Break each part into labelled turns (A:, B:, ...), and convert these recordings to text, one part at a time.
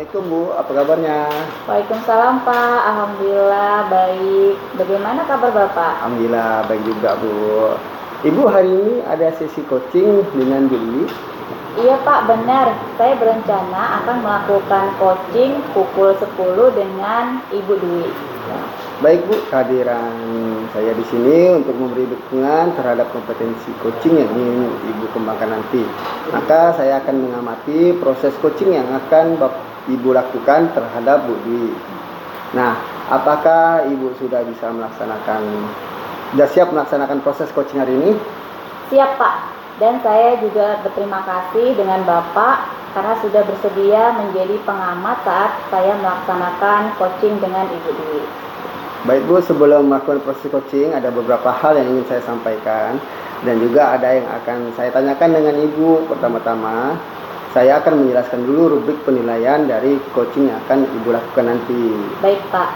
A: Assalamualaikum Bu, apa kabarnya?
B: Waalaikumsalam Pak, Alhamdulillah baik. Bagaimana kabar Bapak?
A: Alhamdulillah baik juga Bu. Ibu hari ini ada sesi coaching dengan Bu Dwi.
B: Iya Pak, benar. Saya berencana akan melakukan coaching pukul 10 dengan Ibu Dwi.
A: Baik Bu, kehadiran saya di sini untuk memberi dukungan terhadap kompetensi coaching yang ingin Ibu kembangkan nanti. Maka saya akan mengamati proses coaching yang akan Ibu lakukan terhadap Bu Dwi. Nah, apakah Ibu sudah siap melaksanakan proses coaching hari ini?
B: Siap Pak, dan saya juga berterima kasih dengan Bapak karena sudah bersedia menjadi pengamat saat saya melaksanakan coaching dengan Ibu Dwi.
A: Baik Bu, sebelum melakukan proses coaching ada beberapa hal yang ingin saya sampaikan dan juga ada yang akan saya tanyakan dengan Ibu. Pertama-tama, saya akan menjelaskan dulu rubrik penilaian dari coaching yang akan Ibu lakukan nanti.
B: Baik Pak.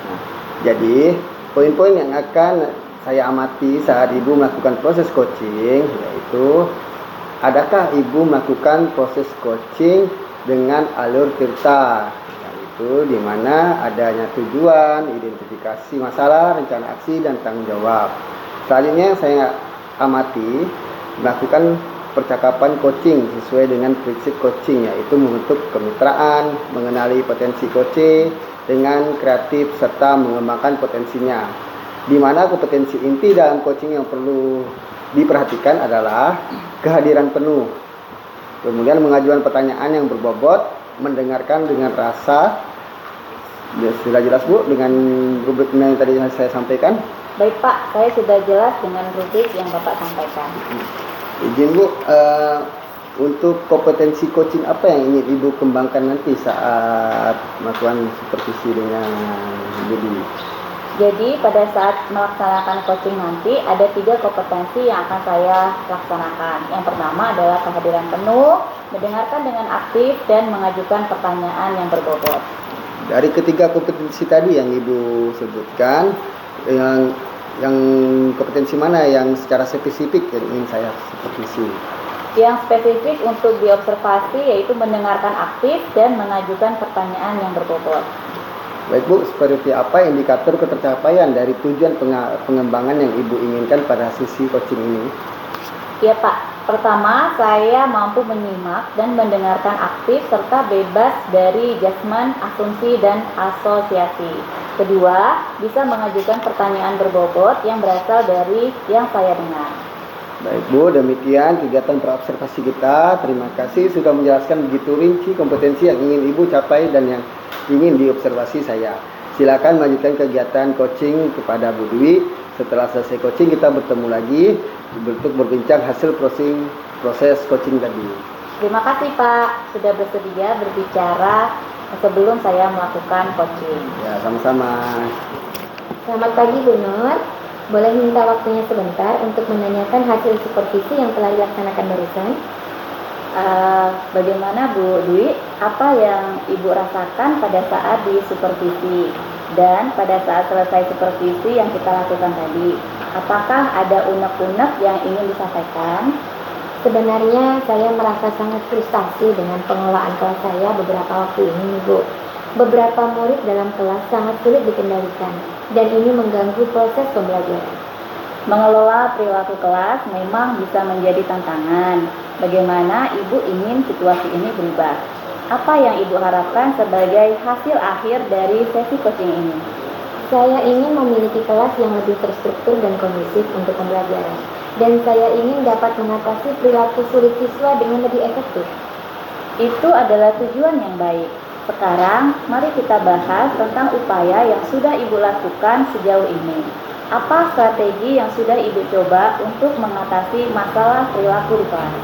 A: Nah, jadi poin-poin yang akan saya amati saat Ibu melakukan proses coaching yaitu adakah Ibu melakukan proses coaching dengan alur tirta, di mana adanya tujuan, identifikasi masalah, rencana aksi, dan tanggung jawab. Selanjutnya saya amati melakukan percakapan coaching sesuai dengan prinsip coaching, yaitu membentuk kemitraan, mengenali potensi coaching dengan kreatif, serta mengembangkan potensinya. Di mana kompetensi inti dalam coaching yang perlu diperhatikan adalah kehadiran penuh, kemudian mengajukan pertanyaan yang berbobot, mendengarkan dengan rasa. Sudah jelas Bu dengan rubrik yang tadi saya sampaikan?
B: Baik Pak, saya sudah jelas dengan rubrik yang Bapak sampaikan.
A: Izin Bu, untuk kompetensi coaching apa yang ingin Ibu kembangkan nanti saat melakukan supervisi dengan Bu Dwi?
B: Jadi pada saat melaksanakan coaching nanti ada 3 kompetensi yang akan saya laksanakan. Yang pertama adalah kehadiran penuh, mendengarkan dengan aktif, dan mengajukan pertanyaan yang berbobot.
A: Dari ketiga kompetensi tadi yang Ibu sebutkan, yang kompetensi mana yang secara spesifik yang ingin saya supervisi?
B: Yang spesifik untuk diobservasi yaitu mendengarkan aktif dan mengajukan pertanyaan yang berbobot.
A: Baik Bu, seperti apa indikator ketercapaian dari tujuan pengembangan yang Ibu inginkan pada sesi coaching ini?
B: Ya Pak, pertama saya mampu menyimak dan mendengarkan aktif serta bebas dari judgement, asumsi, dan asosiasi. Kedua, bisa mengajukan pertanyaan berbobot yang berasal dari yang saya dengar.
A: Baik Bu, demikian kegiatan perobservasi kita. Terima kasih sudah menjelaskan begitu rinci kompetensi yang ingin Ibu capai dan yang ingin diobservasi saya. Silakan melanjutkan kegiatan coaching kepada Bu Dwi. Setelah selesai coaching kita bertemu lagi untuk berbincang hasil proses coaching tadi.
B: Terima kasih Pak sudah bersedia berbicara sebelum saya melakukan coaching.
A: Ya, sama-sama.
C: Selamat pagi Bu Nur. Boleh minta waktunya sebentar untuk menanyakan hasil supervisi yang telah dilaksanakan barusan?
B: Bagaimana Bu Dwi, apa yang Ibu rasakan pada saat di supervisi dan pada saat selesai supervisi yang kita lakukan tadi? Apakah ada unek-unek yang ingin disampaikan?
C: Sebenarnya saya merasa sangat frustasi dengan pengelolaan kelas saya beberapa waktu ini Bu. Beberapa murid dalam kelas sangat sulit dikendalikan dan ini mengganggu proses pembelajaran.
B: Mengelola perilaku kelas memang bisa menjadi tantangan. Bagaimana Ibu ingin situasi ini berubah? Apa yang Ibu harapkan sebagai hasil akhir dari sesi coaching ini?
C: Saya ingin memiliki kelas yang lebih terstruktur dan kondusif untuk pembelajaran. Dan saya ingin dapat mengatasi perilaku sulit siswa dengan lebih efektif.
B: Itu adalah tujuan yang baik. Sekarang, mari kita bahas tentang upaya yang sudah Ibu lakukan sejauh ini. Apa strategi yang sudah Ibu coba untuk mengatasi masalah perilaku di kelas?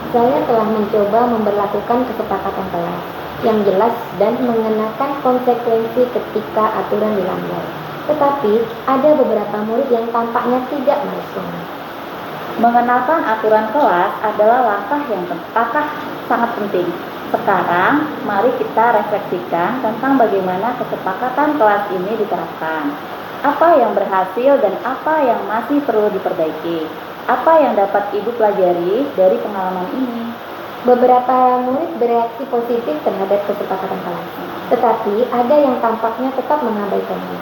C: Saya telah mencoba memberlakukan kesepakatan kelas yang jelas dan mengenakan konsekuensi ketika aturan dilanggar. Tetapi, ada beberapa murid yang tampaknya tidak merespon.
B: Mengenalkan aturan kelas adalah langkah sangat penting. Sekarang, mari kita refleksikan tentang bagaimana kesepakatan kelas ini diterapkan. Apa yang berhasil dan apa yang masih perlu diperbaiki? Apa yang dapat Ibu pelajari dari pengalaman ini?
C: Beberapa murid bereaksi positif terhadap kesepakatan kelas, tetapi ada yang tampaknya tetap mengabaikannya.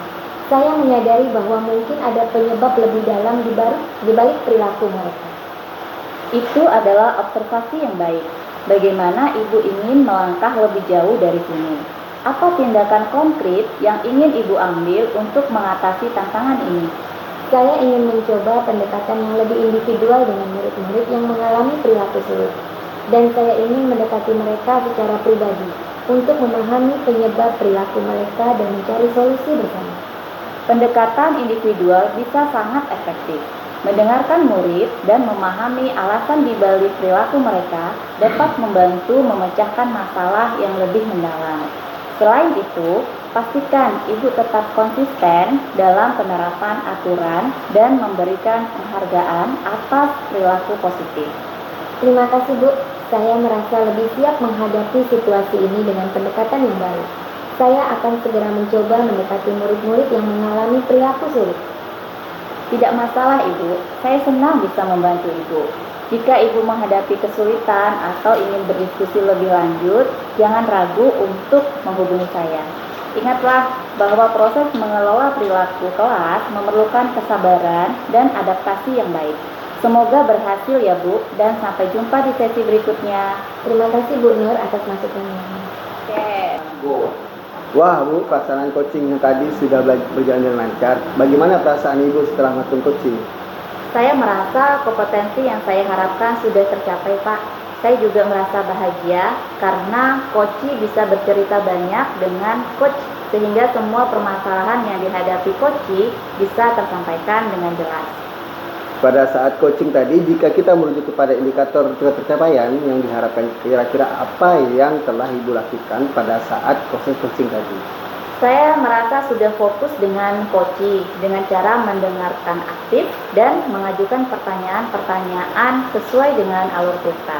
C: Saya menyadari bahwa mungkin ada penyebab lebih dalam di balik perilaku mereka.
B: Itu adalah observasi yang baik. Bagaimana Ibu ingin melangkah lebih jauh dari sini? Apa tindakan konkret yang ingin Ibu ambil untuk mengatasi tantangan ini?
C: Saya ingin mencoba pendekatan yang lebih individual dengan murid-murid yang mengalami perilaku sulit. Dan saya ingin mendekati mereka secara pribadi untuk memahami penyebab perilaku mereka dan mencari solusi bersama.
B: Pendekatan individual bisa sangat efektif. Mendengarkan murid dan memahami alasan di balik perilaku mereka dapat membantu memecahkan masalah yang lebih mendalam. Selain itu, pastikan Ibu tetap konsisten dalam penerapan aturan dan memberikan penghargaan atas perilaku positif.
C: Terima kasih, Bu. Saya merasa lebih siap menghadapi situasi ini dengan pendekatan yang baik. Saya akan segera mencoba mendekati murid-murid yang mengalami perilaku sulit.
B: Tidak masalah Ibu, saya senang bisa membantu Ibu. Jika Ibu menghadapi kesulitan atau ingin berdiskusi lebih lanjut, jangan ragu untuk menghubungi saya. Ingatlah bahwa proses mengelola perilaku kelas memerlukan kesabaran dan adaptasi yang baik. Semoga berhasil ya Bu, dan sampai jumpa di sesi berikutnya.
C: Terima kasih Bu Nur atas masukannya.
B: Oke.
A: Wah Bu, pelaksanaan coaching yang tadi sudah berjalan dengan lancar. Bagaimana perasaan Ibu setelah melakukan coaching?
B: Saya merasa kompetensi yang saya harapkan sudah tercapai Pak. Saya juga merasa bahagia karena Coach bisa bercerita banyak dengan Coach sehingga semua permasalahan yang dihadapi Coach bisa tersampaikan dengan jelas.
A: Pada saat coaching tadi, jika kita merujuk kepada indikator tercapaian yang diharapkan, kira-kira apa yang telah Ibu lakukan pada saat proses coaching tadi?
B: Saya merasa sudah fokus dengan Coach dengan cara mendengarkan aktif dan mengajukan pertanyaan-pertanyaan sesuai dengan alur cerita.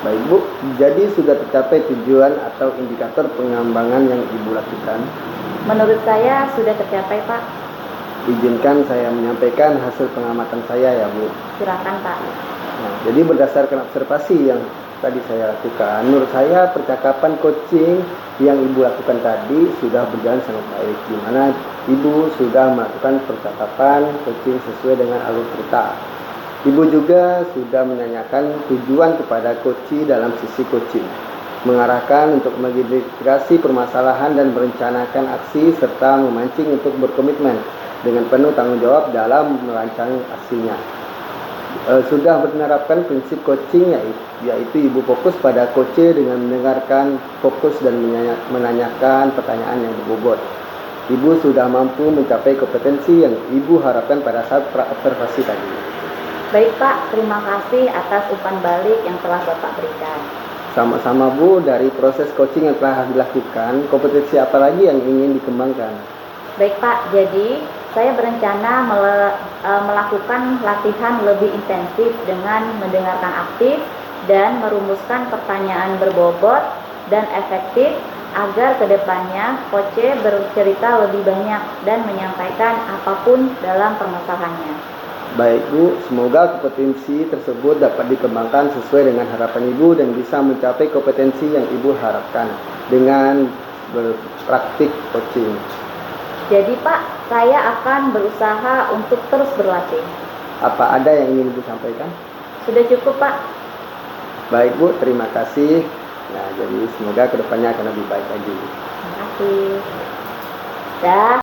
A: Baik Bu, jadi sudah tercapai tujuan atau indikator pengembangan yang Ibu lakukan?
B: Menurut saya sudah tercapai Pak.
A: Izinkan saya menyampaikan hasil pengamatan saya ya Bu.
B: Silakan Pak.
A: Nah, jadi berdasarkan observasi yang tadi saya lakukan, menurut saya percakapan coaching yang Ibu lakukan tadi sudah berjalan sangat baik, di mana Ibu sudah melakukan percakapan coaching sesuai dengan alur cerita. Ibu juga sudah menanyakan tujuan kepada coach dalam sisi coaching, mengarahkan untuk mengidentifikasi permasalahan dan merencanakan aksi serta memancing untuk berkomitmen dengan penuh tanggung jawab dalam merancang aksinya. Sudah menerapkan prinsip coaching yaitu Ibu fokus pada coach dengan mendengarkan, fokus dan menanyakan pertanyaan yang berbobot. Ibu sudah mampu mencapai kompetensi yang Ibu harapkan pada saat observasi tadi.
B: Baik Pak, terima kasih atas umpan balik yang telah Bapak berikan.
A: Sama-sama Bu, dari proses coaching yang telah dilakukan, kompetensi apa lagi yang ingin dikembangkan?
B: Baik Pak, jadi saya berencana melakukan latihan lebih intensif dengan mendengarkan aktif dan merumuskan pertanyaan berbobot dan efektif agar kedepannya Coach bercerita lebih banyak dan menyampaikan apapun dalam permasalahannya.
A: Baik Bu, semoga kompetensi tersebut dapat dikembangkan sesuai dengan harapan Ibu dan bisa mencapai kompetensi yang Ibu harapkan dengan berpraktik coaching.
B: Jadi Pak, saya akan berusaha untuk terus berlatih.
A: Apa ada yang ingin Ibu sampaikan?
B: Sudah cukup Pak.
A: Baik Bu, terima kasih. Nah, jadi semoga kedepannya akan lebih baik lagi.
B: Terima kasih. Dah.